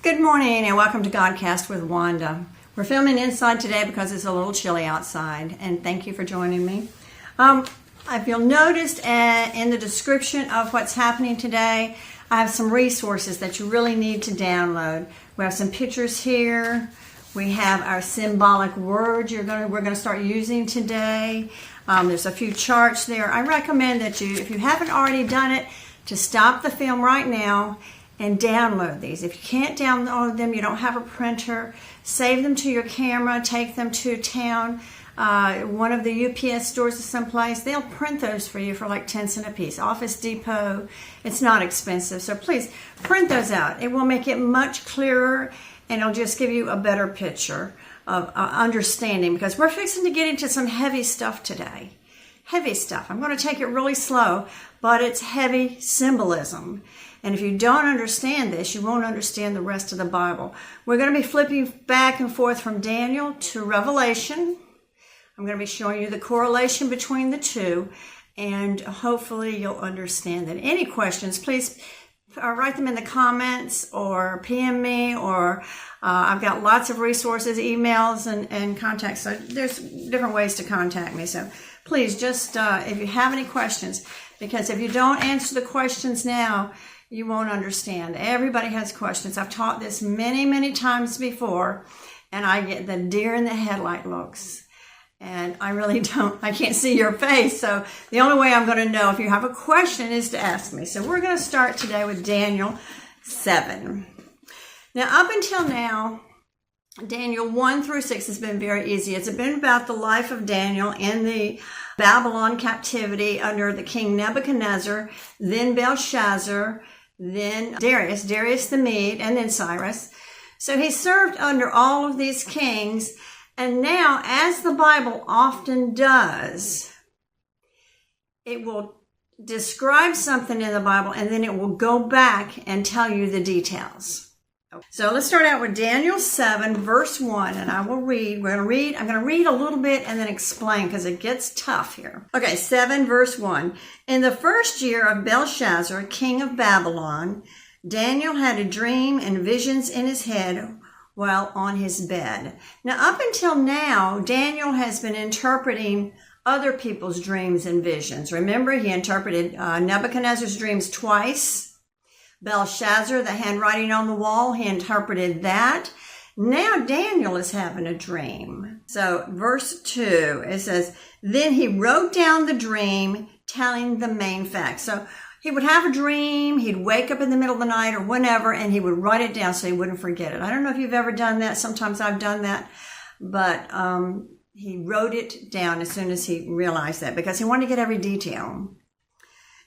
Good morning and welcome to Godcast with Wanda. We're filming inside today because it's a little chilly outside, and thank you for joining me. If you'll notice in the description of what's happening today, I have some resources that you really need to download. We have some pictures here. We have our symbolic words we're going to start using today. There's a few charts there. I recommend that if you haven't already done it, to stop the film right now and download these. If you can't download them, you don't have a printer, save them to your camera, take them to town, one of the UPS stores or someplace. They'll print those for you for like 10 cents a piece. Office Depot, it's not expensive. So please print those out. It will make it much clearer and it'll just give you a better picture of understanding, because we're fixing to get into some heavy stuff today. Heavy stuff. I'm going to take it really slow, but it's heavy symbolism. And if you don't understand this, you won't understand the rest of the Bible. We're going to be flipping back and forth from Daniel to Revelation. I'm going to be showing you the correlation between the two, and hopefully you'll understand that. Any questions, please write them in the comments or PM me, or I've got lots of resources, emails, and contacts. So there's different ways to contact me. So please just, if you have any questions, because if you don't answer the questions now, you won't understand. Everybody has questions. I've taught this many, many times before, and I get the deer in the headlight looks. And I really I can't see your face. So the only way I'm going to know if you have a question is to ask me. So we're going to start today with Daniel 7. Now, up until now, Daniel 1 through 6 has been very easy. It's been about the life of Daniel in the Babylon captivity under the king Nebuchadnezzar, then Belshazzar, then Darius the Mede, and then Cyrus. So he served under all of these kings. And now, as the Bible often does, it will describe something in the Bible and then it will go back and tell you the details. So let's start out with Daniel 7, verse 1, and I will read. I'm going to read a little bit and then explain because it gets tough here. Okay, 7, verse 1. In the first year of Belshazzar, king of Babylon, Daniel had a dream and visions in his head while on his bed. Now, up until now, Daniel has been interpreting other people's dreams and visions. Remember, he interpreted Nebuchadnezzar's dreams twice. Belshazzar, the handwriting on the wall, he interpreted that. Now Daniel is having a dream. So verse 2, it says, then he wrote down the dream, telling the main facts. So he would have a dream, he'd wake up in the middle of the night or whenever, and he would write it down so he wouldn't forget it. I don't know if you've ever done that. Sometimes I've done that. But he wrote it down as soon as he realized that, because he wanted to get every detail.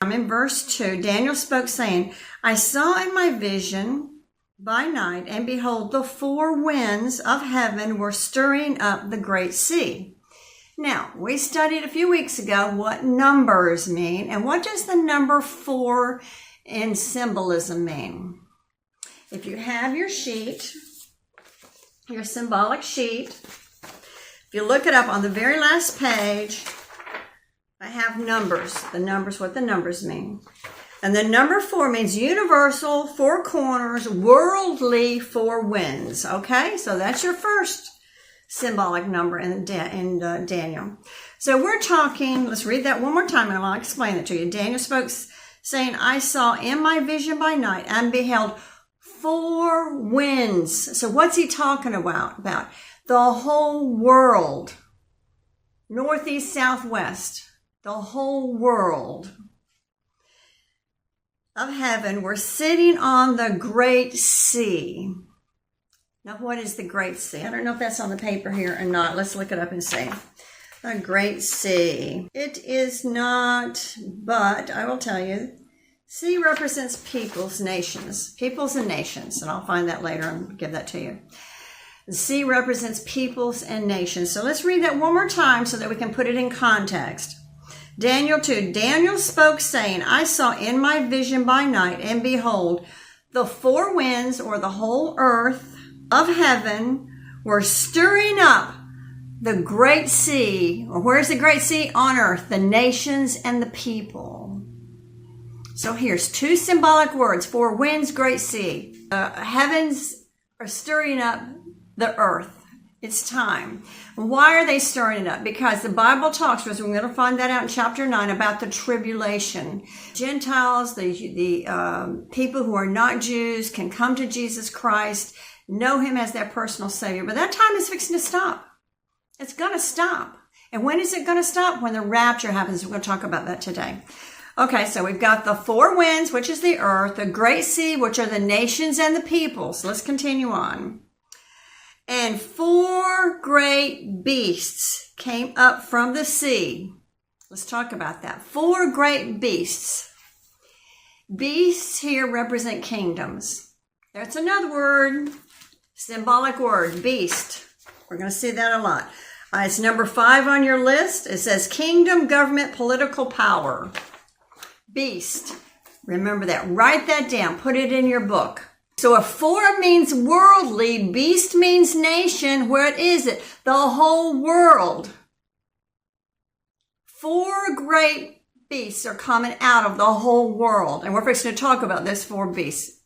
In verse 2, Daniel spoke, saying, I saw in my vision by night, and behold, the four winds of heaven were stirring up the great sea. Now, we studied a few weeks ago what numbers mean, and what does the number 4 in symbolism mean? If you have your sheet, your symbolic sheet, if you look it up on the very last page, I have numbers. What the numbers mean. And the number 4 means universal, 4 corners, worldly, 4 winds. Okay, so that's your first symbolic number in Daniel. So we're talking, let's read that one more time and I'll explain it to you. Daniel spoke, saying, I saw in my vision by night and beheld 4 winds. So what's he talking about? The whole world. Northeast, southwest. The whole world of heaven were sitting on the great sea. Now, what is the great sea? I don't know if that's on the paper here or not. Let's look it up and see. The great sea. It is not, but I will tell you, sea represents peoples, nations. Peoples and nations, and I'll find that later and give that to you. The sea represents peoples and nations. So let's read that one more time so that we can put it in context. Daniel 2, Daniel spoke, saying, I saw in my vision by night, and behold, the 4 winds, or the whole earth of heaven, were stirring up the great sea. Or where's the great sea? On earth, the nations and the people. So here's 2 symbolic words: 4 winds, great sea. Heavens are stirring up the earth. It's time. Why are they stirring it up? Because the Bible talks to us, we're going to find that out in chapter 9, about the tribulation. Gentiles, the people who are not Jews can come to Jesus Christ, know him as their personal Savior. But that time is fixing to stop. It's going to stop. And when is it going to stop? When the rapture happens. We're going to talk about that today. Okay, so we've got the four winds, which is the earth, the great sea, which are the nations and the peoples. Let's continue on. And four great beasts came up from the sea. Let's talk about that. Four great beasts. Beasts here represent kingdoms. That's another word, symbolic word, beast. We're going to see that a lot. It's number 5 on your list. It says kingdom, government, political power. Beast. Remember that. Write that down. Put it in your book. So if four means worldly, beast means nation, what is it? The whole world. Four great beasts are coming out of the whole world. And we're first going to talk about this four beasts.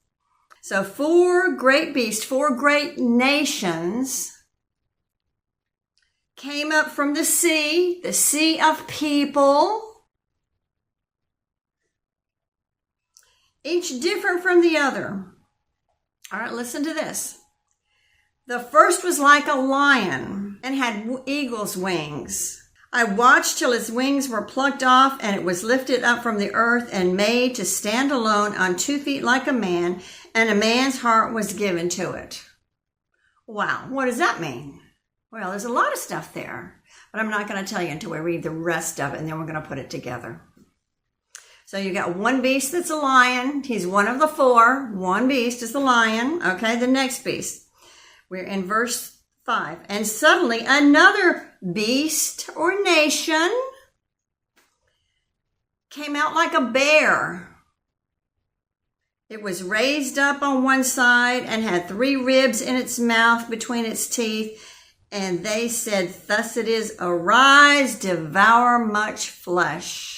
So four great beasts, four great nations came up from the sea of people, each different from the other. All right, listen to this. The first was like a lion and had eagle's wings. I watched till its wings were plucked off, and it was lifted up from the earth and made to stand alone on 2 feet like a man, and a man's heart was given to it. Wow, what does that mean? Well, there's a lot of stuff there, but I'm not going to tell you until we read the rest of it, and then we're going to put it together. So you got one beast that's a lion. He's one of the four. One beast is the lion. Okay, the next beast. We're in verse 5. And suddenly another beast or nation came out like a bear. It was raised up on one side and had 3 ribs in its mouth between its teeth. And they said, thus it is, arise, devour much flesh.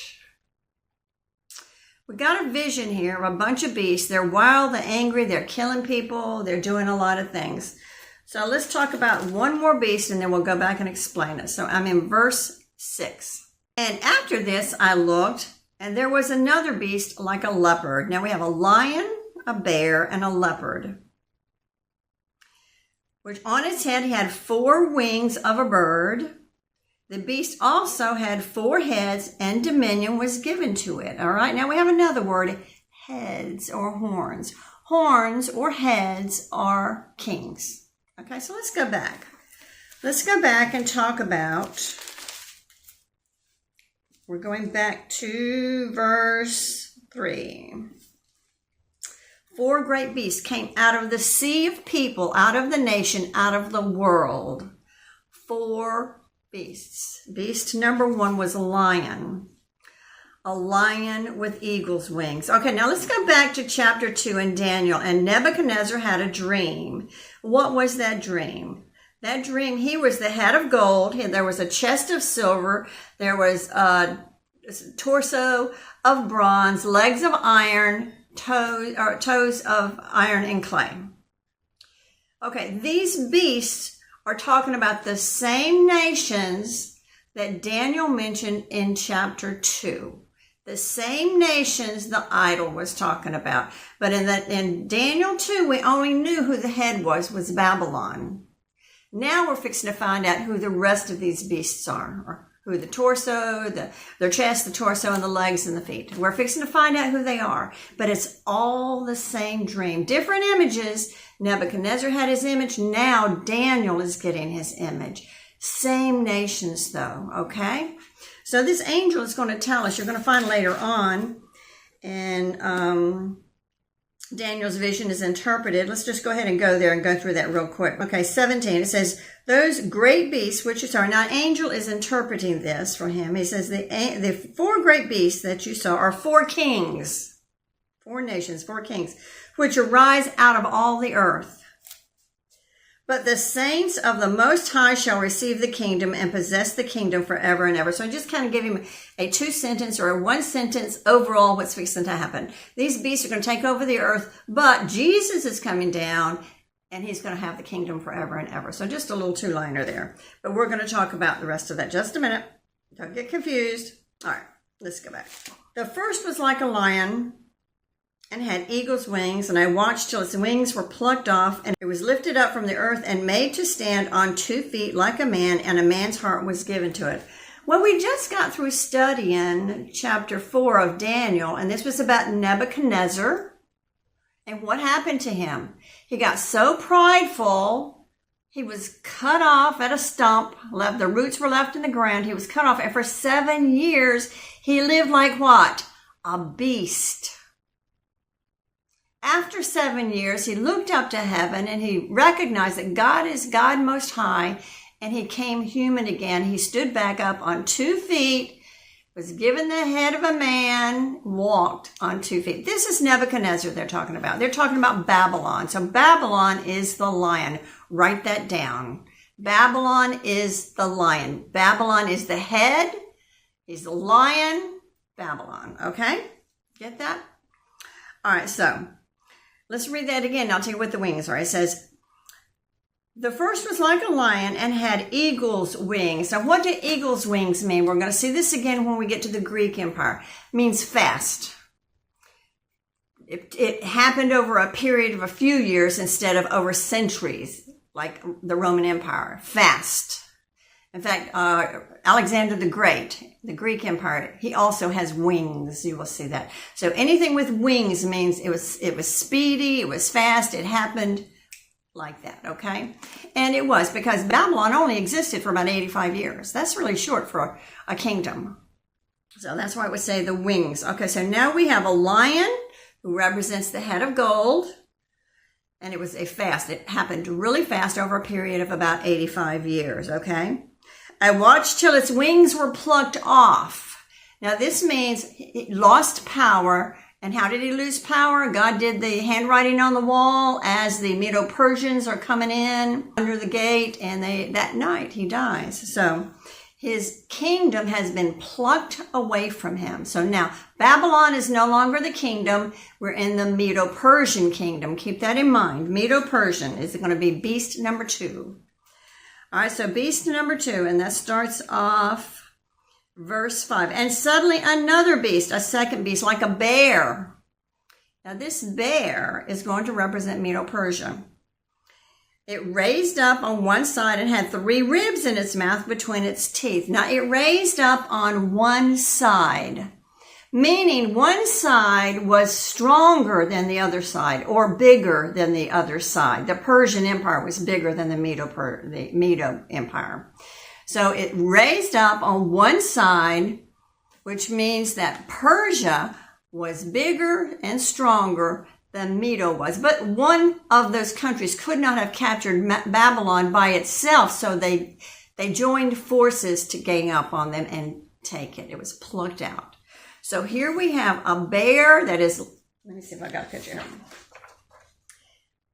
We got a vision here of a bunch of beasts. They're wild, they're angry, they're killing people, they're doing a lot of things. So let's talk about one more beast and then we'll go back and explain it. So I'm in verse 6. And after this I looked, and there was another beast like a leopard. Now we have a lion, a bear, and a leopard. Which on its head he had 4 wings of a bird. The beast also had 4 heads, and dominion was given to it. All right, now we have another word, heads or horns. Horns or heads are kings. Okay, so let's go back. Let's go back and talk about, we're going back to verse 3. 4 great beasts came out of the sea of people, out of the nation, out of the world. 4 beasts. Beast number 1 was a lion with eagle's wings. Okay, now let's go back to chapter 2 in Daniel. And Nebuchadnezzar had a dream. What was that dream? That dream, he was the head of gold. There was a chest of silver. There was a torso of bronze, legs of iron, toes of iron and clay. Okay, these beasts are talking about the same nations that Daniel mentioned in chapter 2. The same nations the idol was talking about. But in Daniel 2, we only knew who the head was Babylon. Now we're fixing to find out who the rest of these beasts are, or who the torso, their chest, the torso, and the legs and the feet. We're fixing to find out who they are. But it's all the same dream. Different images. Nebuchadnezzar had his image. Now Daniel is getting his image. Same nations though, okay? So this angel is going to tell us, you're going to find later on, and Daniel's vision is interpreted. Let's just go ahead and go there and go through that real quick. Okay, 17, it says, those great beasts, which you saw. Now, angel is interpreting this for him. He says, the 4 great beasts that you saw are 4 kings, 4 nations, 4 kings, which arise out of all the earth. But the saints of the Most High shall receive the kingdom and possess the kingdom forever and ever. So I just kind of give him a 2-sentence or a 1-sentence overall what's fixing to happen. These beasts are going to take over the earth, but Jesus is coming down and he's going to have the kingdom forever and ever. So just a little two-liner there. But we're going to talk about the rest of that just a minute. Don't get confused. All right, let's go back. The first was like a lion and had eagle's wings, and I watched till its wings were plucked off, and it was lifted up from the earth and made to stand on 2 feet like a man, and a man's heart was given to it. Well, we just got through studying chapter 4 of Daniel, and this was about Nebuchadnezzar and what happened to him. He got so prideful, he was cut off at a stump, the roots were left in the ground, he was cut off, and for 7 years, he lived like what? A beast. After 7 years, he looked up to heaven and he recognized that God is God Most High, and he came human again. He stood back up on 2 feet, was given the head of a man, walked on 2 feet. This is Nebuchadnezzar they're talking about. They're talking about Babylon. So Babylon is the lion. Write that down. Babylon is the lion. Babylon is the head. He's the lion. Babylon. Okay? Get that? All right, so let's read that again. I'll tell you what the wings are. It says, the first was like a lion and had eagle's wings. Now, what do eagle's wings mean? We're going to see this again when we get to the Greek Empire. It means fast. It happened over a period of a few years instead of over centuries, like the Roman Empire. Fast. In fact, Alexander the Great, the Greek Empire, he also has wings. You will see that. So anything with wings means it was speedy, it was fast, it happened like that, okay? And it was, because Babylon only existed for about 85 years. That's really short for a kingdom. So that's why it would say the wings. Okay, so now we have a lion who represents the head of gold. And it was it happened really fast over a period of about 85 years, okay? I watched till its wings were plucked off. Now this means it lost power. And how did he lose power? God did the handwriting on the wall as the Medo-Persians are coming in under the gate, and that night he dies. So his kingdom has been plucked away from him. So now Babylon is no longer the kingdom. We're in the Medo-Persian kingdom. Keep that in mind. Medo-Persian is going to be beast number 2. All right, so beast number 2, and that starts off verse 5. And suddenly another beast, a second beast, like a bear. Now this bear is going to represent Medo-Persia. It raised up on one side and had 3 ribs in its mouth between its teeth. Now it raised up on one side, meaning one side was stronger than the other side, or bigger than the other side. The Persian Empire was bigger than the Medo Empire. So it raised up on one side, which means that Persia was bigger and stronger than Medo was. But one of those countries could not have captured Babylon by itself, so they joined forces to gang up on them and take it. It was plucked out. So here we have a bear that is, let me see if I got a picture here.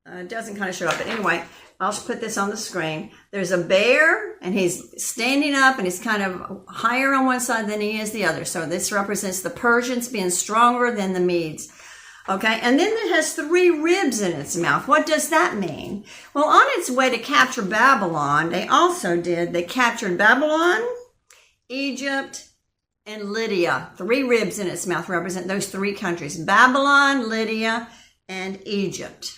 It doesn't kind of show up, but anyway, I'll put this on the screen. There's a bear, and he's standing up, and he's kind of higher on one side than he is the other. So this represents the Persians being stronger than the Medes. Okay, and then it has 3 ribs in its mouth. What does that mean? Well, on its way to capture Babylon, they captured Babylon, Egypt, and Lydia. 3 ribs in its mouth represent those 3 countries: Babylon, Lydia, and Egypt.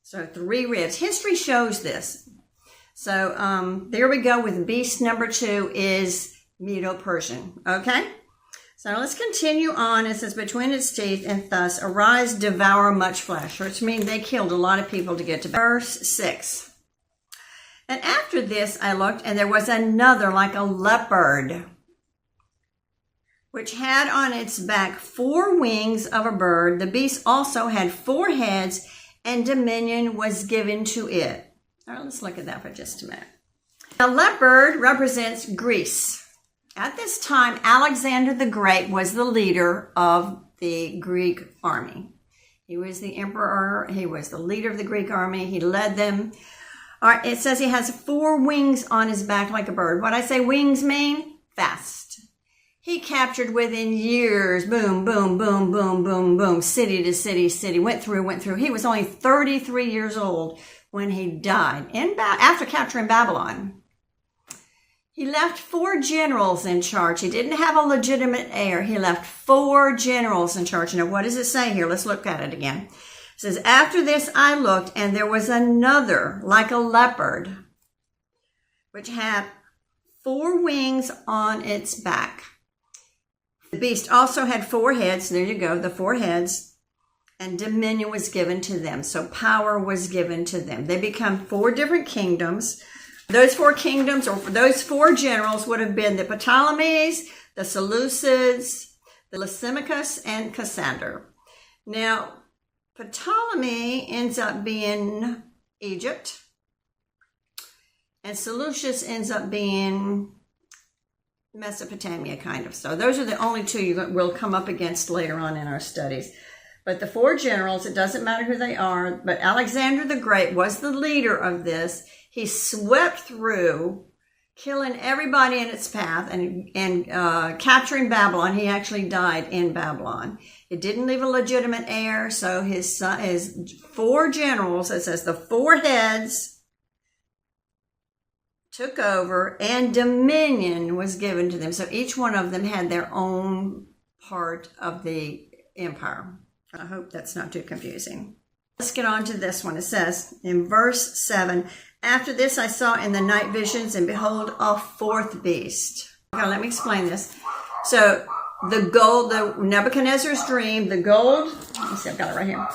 So 3 ribs. History shows this. So there we go with beast number 2 is Medo-Persian. Okay? So let's continue on. It says, between its teeth, and thus arise, devour much flesh, which means they killed a lot of people to get to verse 6. And after this I looked, and there was another like a leopard, which had on its back 4 wings of a bird. The beast also had 4 heads, and dominion was given to it. All right, let's look at that for just a minute. The leopard represents Greece. At this time, Alexander the Great was the leader of the Greek army. He was the emperor. He was the leader of the Greek army. He led them. All right, it says he has 4 wings on his back like a bird. What I say wings mean? Fast. He captured within years, boom, boom, boom, boom, boom, boom, city to city, city, went through. He was only 33 years old when he died after capturing Babylon. He left 4 generals in charge. He didn't have a legitimate heir. He left 4 generals in charge. Now, what does it say here? Let's look at it again. It says, after this I looked, and there was another, like a leopard, which had 4 wings on its back. The beast also had 4 heads. There you go, the 4 heads. And dominion was given to them. So power was given to them. They become 4 different kingdoms. Those 4 kingdoms, or those 4 generals, would have been the Ptolemies, the Seleucids, the Lysimachus, and Cassander. Now, Ptolemy ends up being Egypt, and Seleucus ends up being Mesopotamia, kind of. So those are the only 2 you will come up against later on in our studies. But the 4 generals, it doesn't matter who they are, but Alexander the Great was the leader of this. He swept through, killing everybody in its path and capturing Babylon. He actually died in Babylon. It didn't leave a legitimate heir, so his 4 generals, it says the 4 heads, took over, and dominion was given to them. So each one of them had their own part of the empire. I hope that's not too confusing. Let's get on to this one. It says in verse 7, after this I saw in the night visions, and behold, a 4th beast. Okay, let me explain this. So the gold, the Nebuchadnezzar's dream, the gold, let me see, I've got it right here.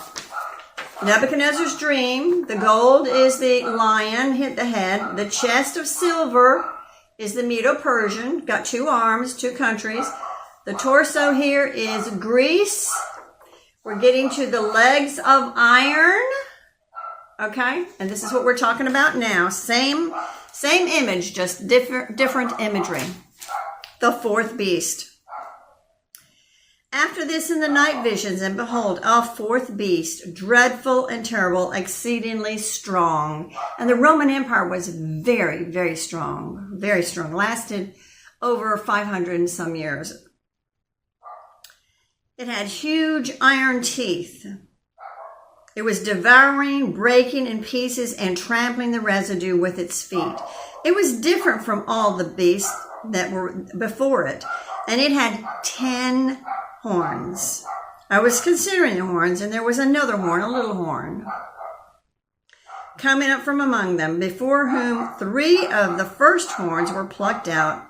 Nebuchadnezzar's dream, the gold is the lion, hit the head. The chest of silver is the Medo-Persian, got 2 arms, 2 countries. The torso here is Greece. We're getting to the legs of iron. Okay, and this is what we're talking about now. Same image, just different imagery. The 4th beast. After this in the night visions, and behold, a 4th beast, dreadful and terrible, exceedingly strong. And the Roman Empire was very, very strong, lasted over 500 and some years. It had huge iron teeth. It was devouring, breaking in pieces, and trampling the residue with its feet. It was different from all the beasts that were before it, and it had 10 horns. I was considering the horns, and there was another horn, a little horn, coming up from among them, before whom 3 of the first horns were plucked out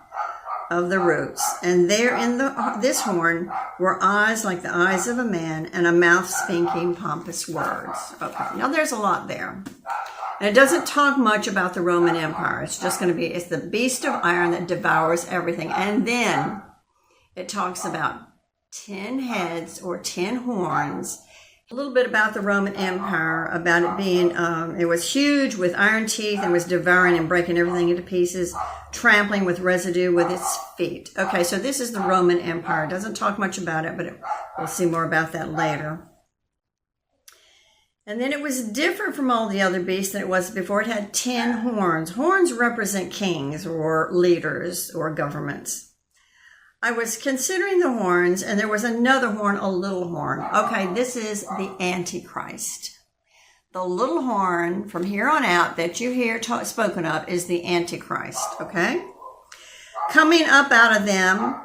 of the roots, and there in this horn were eyes like the eyes of a man, and a mouth speaking pompous words. Okay, now there's a lot there. And it doesn't talk much about the Roman Empire. It's just going to be, it's the beast of iron that devours everything. And then it talks about 10 heads or 10 horns. A little bit about the Roman Empire, about it being, it was huge with iron teeth and was devouring and breaking everything into pieces, trampling with residue with its feet. Okay, so this is the Roman Empire. It doesn't talk much about it, but we'll see more about that later. And then it was different from all the other beasts than it was before. It had 10 horns. Horns represent kings or leaders or governments. I was considering the horns, and there was another horn, a little horn. Okay, this is the Antichrist. The little horn from here on out that you hear spoken of is the Antichrist, okay? Coming up out of them,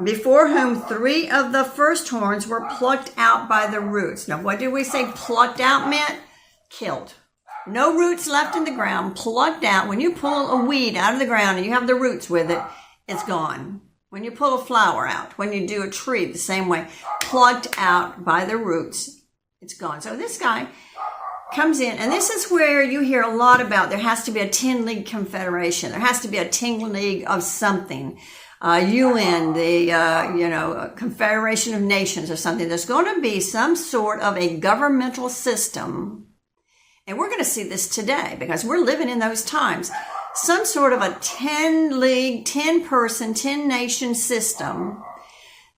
before whom 3 of the first horns were plucked out by the roots. Now, what did we say plucked out meant? Killed. No roots left in the ground, plucked out. When you pull a weed out of the ground and you have the roots with it, it's gone. When you pull a flower out, when you do a tree the same way, plucked out by the roots, it's gone. So this guy comes in, and this is where you hear a lot about there has to be a 10-league confederation. There has to be a 10-league of something. UN, the Confederation of Nations or something. There's going to be some sort of a governmental system, and we're going to see this today because we're living in those times. Some sort of a 10-league, 10-person, 10-nation system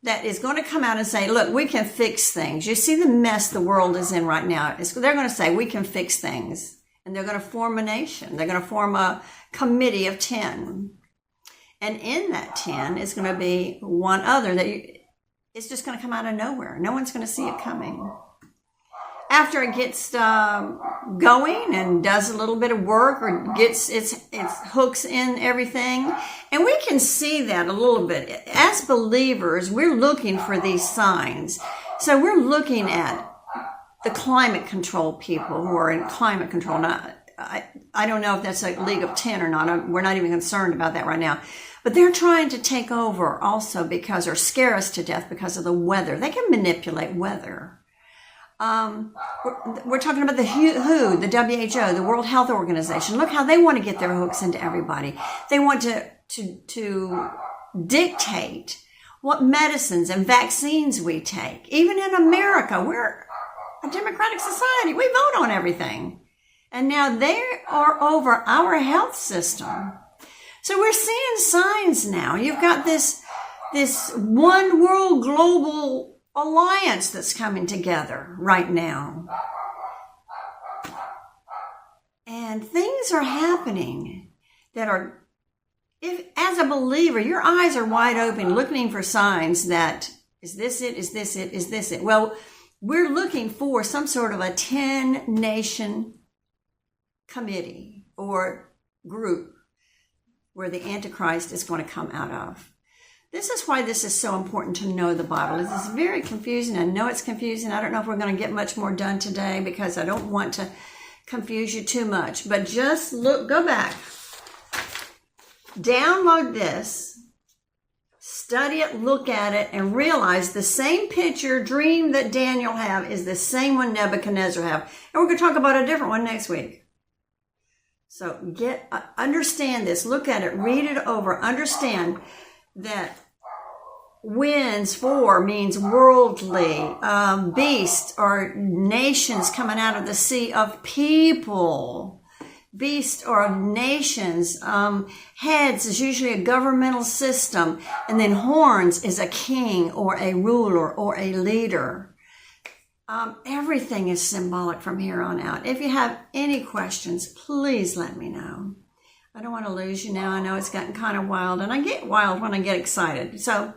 that is going to come out and say, look, we can fix things. You see the mess the world is in right now. They're going to say, we can fix things. And they're going to form a nation. They're going to form a committee of 10. And in that 10 is going to be one other that it's just going to come out of nowhere. No one's going to see it coming. After it gets going and does a little bit of work or gets its hooks in everything, and we can see that a little bit. As believers, we're looking for these signs. So we're looking at the climate control people who are in climate control. Now, I don't know if that's a League of 10 or not. We're not even concerned about that right now. But they're trying to take over also because, or scare us to death because of the weather. They can manipulate weather. We're talking about the WHO, the WHO, the World Health Organization. Look how they want to get their hooks into everybody. They want to dictate what medicines and vaccines we take. Even in America, we're a democratic society. We vote on everything. And now they are over our health system. So we're seeing signs now. You've got this one world global alliance that's coming together right now. And things are happening that are, if as a believer, your eyes are wide open looking for signs that, is this it? Is this it? Is this it? Well, we're looking for some sort of a 10-nation committee or group where the Antichrist is going to come out of. This is why this is so important to know the Bible. This is very confusing. I know it's confusing. I don't know if we're going to get much more done today because I don't want to confuse you too much. But just go back. Download this. Study it, look at it, and realize the same picture, dream that Daniel had is the same one Nebuchadnezzar had. And we're going to talk about a different one next week. So understand this. Look at it. Read it over. Understand that winds for means worldly, beasts or nations coming out of the sea of people. Beasts or nations. Heads is usually a governmental system, and then horns is a king or a ruler or a leader. Everything is symbolic from here on out. If you have any questions, please let me know. I don't want to lose you now. I know it's gotten kind of wild, and I get wild when I get excited. So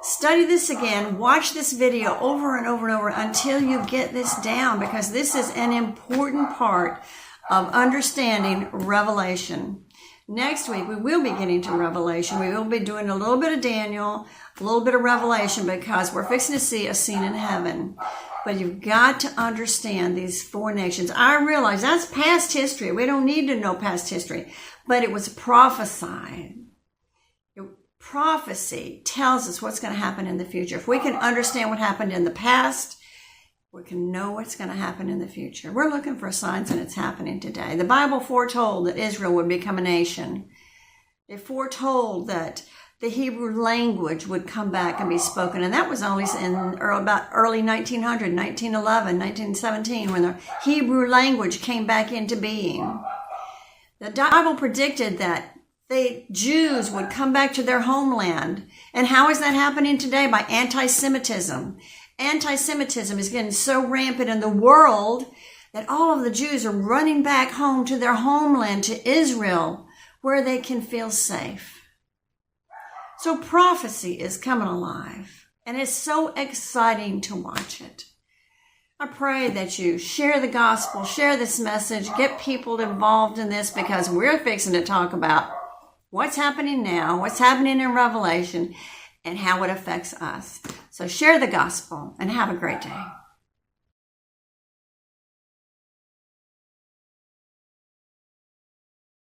study this again. Watch this video over and over and over until you get this down, because this is an important part of understanding Revelation. Next week, we will be getting to Revelation. We will be doing a little bit of Daniel, a little bit of Revelation, because we're fixing to see a scene in heaven. But you've got to understand these 4 nations. I realize that's past history. We don't need to know past history. But it was prophesied. Prophecy tells us what's going to happen in the future. If we can understand what happened in the past, we can know what's going to happen in the future. We're looking for signs, and it's happening today. The Bible foretold that Israel would become a nation. It foretold that the Hebrew language would come back and be spoken. And that was only in about early 1900, 1911, 1917, when the Hebrew language came back into being. The Bible predicted that the Jews would come back to their homeland. And how is that happening today? By anti-Semitism. Anti-Semitism is getting so rampant in the world that all of the Jews are running back home to their homeland, to Israel, where they can feel safe. So prophecy is coming alive, and it's so exciting to watch it. I pray that you share the gospel, share this message, get people involved in this, because we're fixing to talk about what's happening now, what's happening in Revelation, and how it affects us. So share the gospel and have a great day.